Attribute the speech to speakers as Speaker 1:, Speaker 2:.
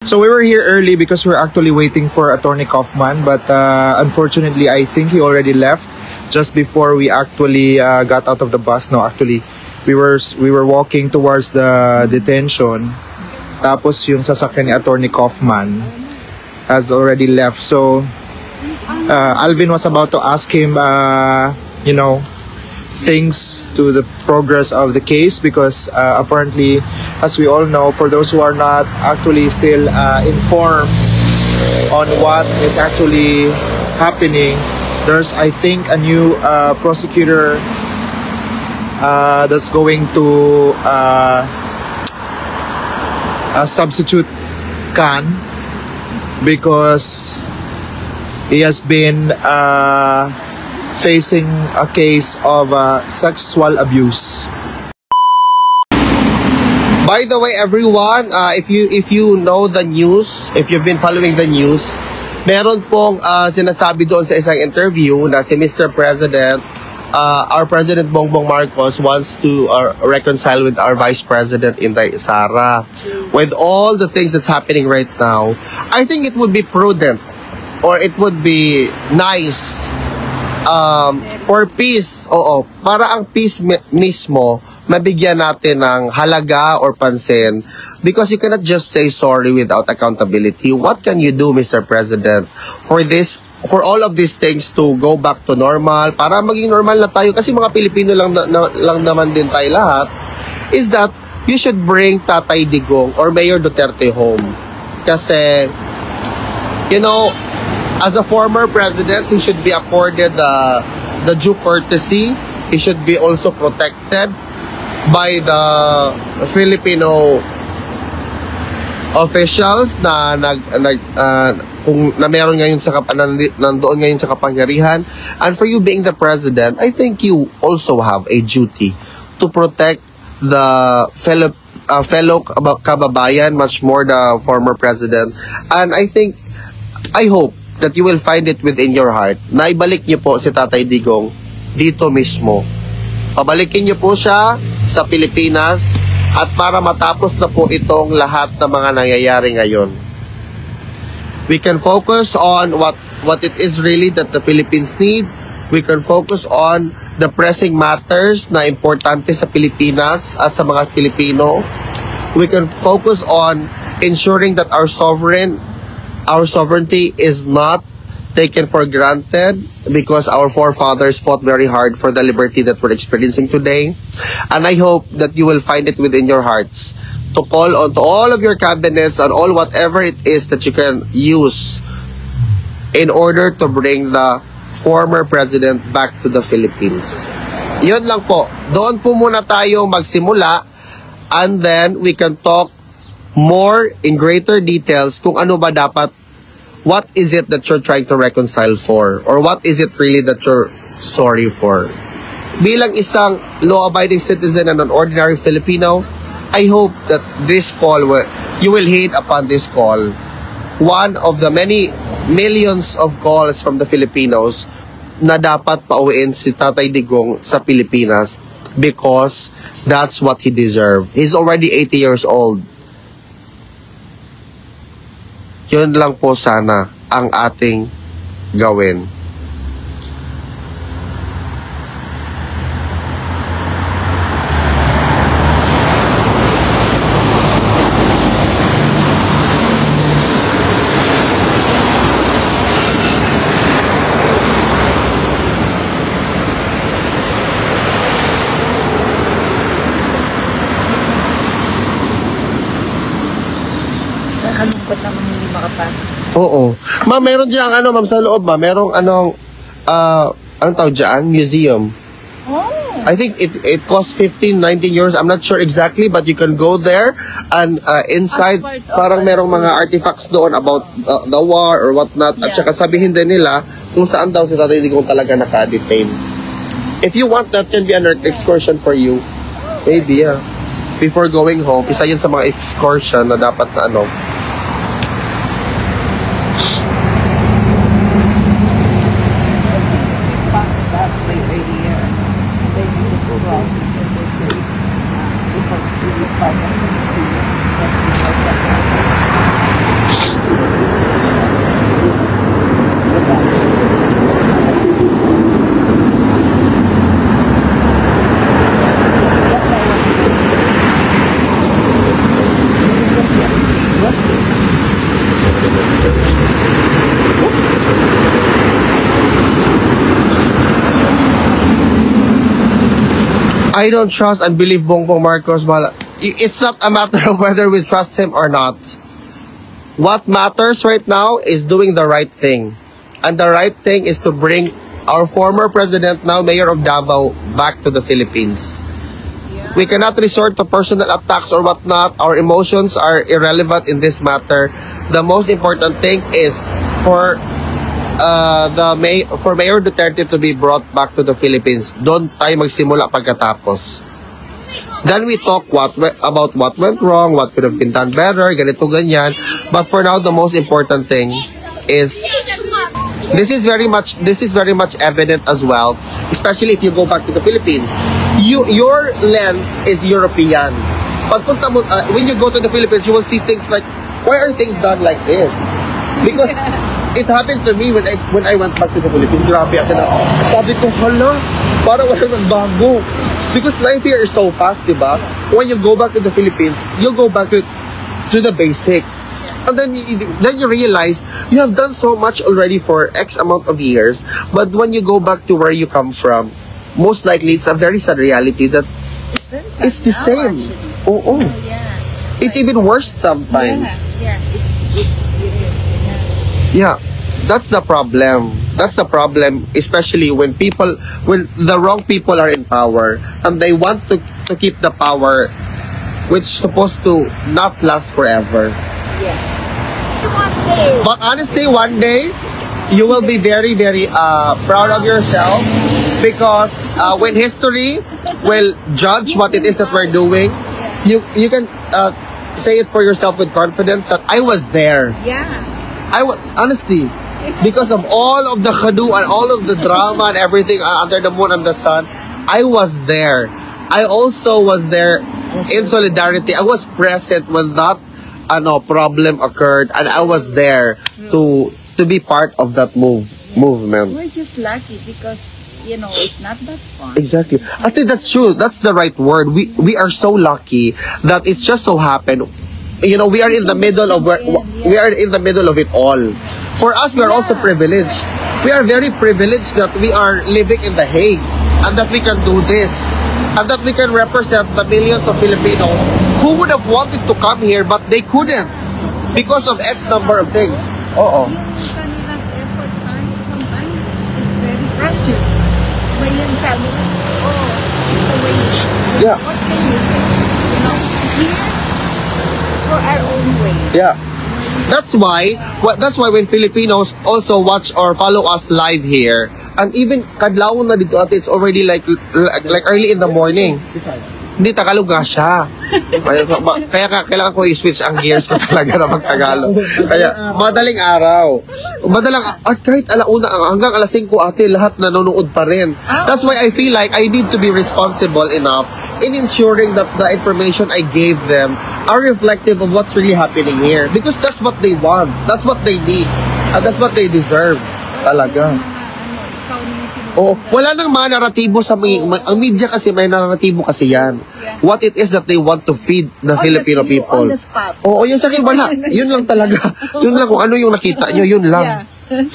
Speaker 1: So we were here early because we're actually waiting for Attorney Kaufman, but unfortunately, I think he already left just before we actually got out of the bus. No, actually, we were walking towards the detention. Tapos yung sasakyan ni Attorney Kaufman has already left. So Alvin was about to ask him, you know, things to the progress of the case, because apparently, as we all know, for those who are not actually still informed on what is actually happening, there's, I think, a new prosecutor that's going to substitute Khan, because he has been facing a case of sexual abuse.
Speaker 2: By the way, everyone, if you know the news, if you've been following the news, meron pong sinasabi doon sa isang interview na si Mr. President, our President Bongbong Marcos wants to reconcile with our Vice President Inday Sara. With all the things that's happening right now, I think it would be prudent, or it would be nice for peace, para ang peace mismo, mabigyan natin ng halaga or pansin, because you cannot just say sorry without accountability. What can you do, Mr. President, for this, for all of these things to go back to normal, para maging normal na tayo, kasi mga Pilipino lang naman din tayo lahat, is that you should bring Tatay Digong or Mayor Duterte home. Kasi, you know, as a former president, he should be accorded the due courtesy. He should be also protected by the Filipino officials na kung na meron ngayon sa nandoon ngayon sa kapangyarihan. And for you being the president, I think you also have a duty to protect the fellow kababayan, much more the former president. And I hope that you will find it within your heart na ibalik niyo po si Tatay Digong dito mismo. Pabalikin niyo po siya sa Pilipinas, at para matapos na po itong lahat ng mga nangyayari ngayon. We can focus on what it is really that the Philippines need. We can focus on the pressing matters na importante sa Pilipinas at sa mga Pilipino. We can focus on ensuring that our sovereignty is not taken for granted, because our forefathers fought very hard for the liberty that we're experiencing today. And I hope that you will find it within your hearts to call on to all of your cabinets and all whatever it is that you can use in order to bring the former president back to the Philippines. Yun lang po. Doon po muna tayo magsimula, and then we can talk more in greater details kung ano ba dapat, what is it that you're trying to reconcile for, or what is it really that you're sorry for. Bilang isang law-abiding citizen and an ordinary Filipino, I hope that this call, you will heed upon this call, one of the many millions of calls from the Filipinos na dapat pauwiin si Tatay Digong sa Pilipinas, because that's what he deserves. He's already 80 years old. Yun lang po sana ang ating gawin.
Speaker 3: Kalungkot naman hindi makapasok.
Speaker 2: Oo. Ma'am, meron diyang ma'am, sa loob, ma'am, merong anong tawag dyan? Museum.
Speaker 3: Oh.
Speaker 2: I think it costs 15, 19 euros. I'm not sure exactly, but you can go there, and inside, parang merong mga artifacts doon about the war or whatnot. Yeah. At saka sabihin din nila kung saan daw si Tatay Digong talaga naka-detain. If you want, that can be an excursion for you. Maybe, yeah. Before going home, isa yun sa mga excursion na dapat na I don't trust and believe Bongbong Marcos. It's not a matter of whether we trust him or not. What matters right now is doing the right thing. And the right thing is to bring our former president, now mayor of Davao, back to the Philippines. We cannot resort to personal attacks or whatnot. Our emotions are irrelevant in this matter. The most important thing is for Mayor Duterte to be brought back to the Philippines. Doon tayo magsimula pagkatapos. Then we talk about what went wrong, what could have been done better, ganito ganyan. But for now, the most important thing is this is very much evident as well, especially if you go back to the Philippines. Your lens is European. Pagpunta mo, when you go to the Philippines, you will see things like, why are things done like this? Because it happened to me when I went back to the Philippines. Grabe ako na. Sabi ko, hala, parang wala nagbago. Because life here is so fast, diba? When you go back to the Philippines, you'll go back to the basic. And then you realize you have done so much already for X amount of years. But when you go back to where you come from, most likely it's a very sad reality that it's the same. Oh.
Speaker 3: Yeah.
Speaker 2: It's even worse sometimes.
Speaker 3: Yeah, it is.
Speaker 2: Yeah, that's the problem. That's the problem, especially when the wrong people are in power and they want to keep the power, which is supposed to not last forever.
Speaker 3: Yeah. One day.
Speaker 2: But honestly, one day, you will be very, very proud of yourself because when history will judge what it is that we're doing, you can say it for yourself with confidence that I was there.
Speaker 3: Yes.
Speaker 2: Honestly, because of all of the kadu and all of the drama and everything under the moon and the sun, I was there. I also was there in solidarity. I was present when that problem occurred, and I was there to be part of that movement.
Speaker 3: We're just lucky because it's not that fun.
Speaker 2: Exactly. I think that's true. That's the right word. We are so lucky that it's just so happened. We are in the middle of we are in the middle of it all. For us, we are also privileged. We are very privileged that we are living in The Hague and that we can do this and that we can represent the millions of Filipinos who would have wanted to come here but they couldn't because of X number of things.
Speaker 3: Yung kanilang effort time sometimes is very precious. May yan sabi na, it's a waste.
Speaker 2: Yeah.
Speaker 3: What can you do? Here, for our own way.
Speaker 2: Yeah. That's why when Filipinos also watch or follow us live here, and even kadlawon na dito ate, it's already like early in the morning. Hindi, Tagalog nga siya. Kaya kailangan ko i-switch ang gears ko talaga na mag-Tagalog. Kaya madaling araw. At kahit alauna hanggang alas 5 ate, lahat nanonood pa rin. That's why I feel like I need to be responsible enough in ensuring that the information I gave them are reflective of what's really happening here. Because that's what they want. That's what they need. And that's what they deserve. Talaga. Oh, wala nang mga naratibo sa ang media kasi may naratibo kasi yan. What it is that they want to feed the Filipino people.
Speaker 3: On the spot.
Speaker 2: Oo, yun sa akin wala. Yun lang talaga. Yun lang kung ano yung nakita nyo, yun lang.
Speaker 3: Yeah.